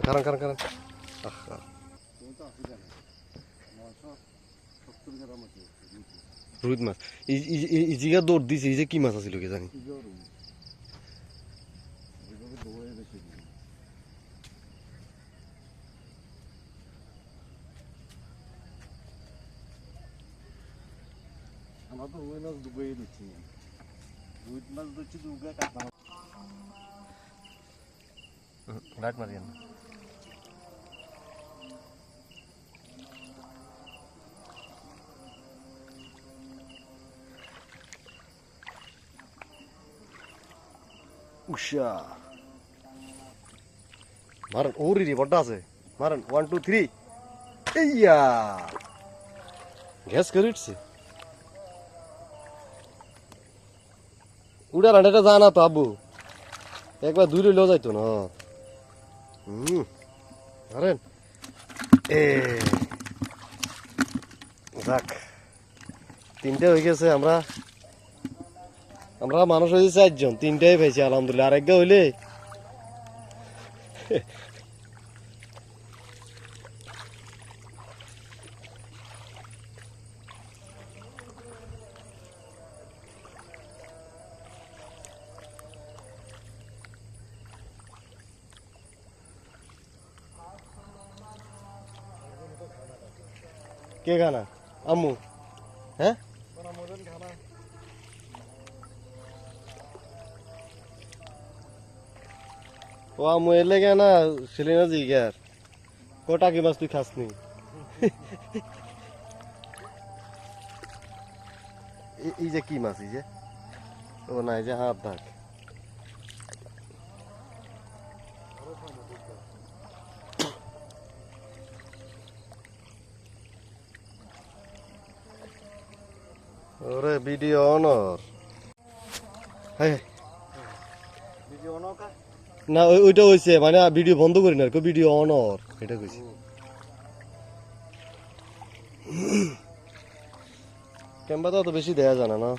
কারণ কারণ কারণ রুইত মাছ এই জিগা দৌড় দিছে এই যে কি মাছ আছিল কি জানি আমরা তো রুই মাছ ডুবে দিচ্ছি রুইত মাছ দিচ্ছি ডুবে কাটা লাইট মারি না উষা মারেন ওরি রে বড় আছে মারেন 1 2 3 এইয়া গ্যাস করিছে উড়া রান্নাটা জানা তো আব্বু একবার দূরে লো যাইতো না মারেন এ যাক তিনটে হয়ে গেছে আমরা মানুষ হয়েছে 4 জন তিনটাই পেয়েছি আলহামদুলিল্লাহ আর একটা হইলে কে গানা আম্মু হ্যাঁ ও আম্মু এলে কেনা সেলিনা জিগার কটা কি মাছ তুই খাসনি এই যে কি মাছ এই যে ও না এই যে হাত দাগ ওরে ভিডিও অনর হ্যাঁ ভিডিও অনকা না ওইটা হইছে মানে ভিডিও বন্ধ করি না ভিডিও অনর এটা কইছি ক্যামেরা তো বেশি দেয়া জানা না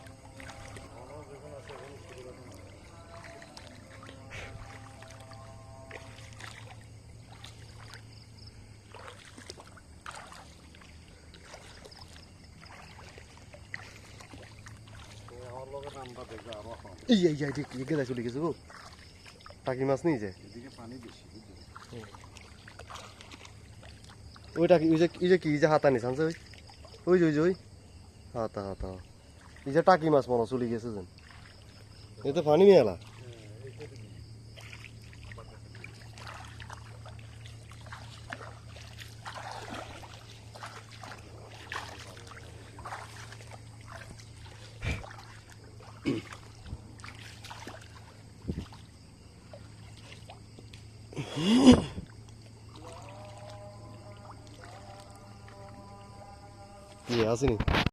এই এই এই ঠিক গেলে চলে গেছে গো টাকি মাছ নেই যে এদিকে পানি বেশি ওইটা কি ওই যে কি যে হাতা নিস আনছে ওই ওই যে ওই হাতা হাতা এই যে টাকি মাছ মনে চলে গেছে যেন এই তো পানি নিয়ে এলা কি আসেনি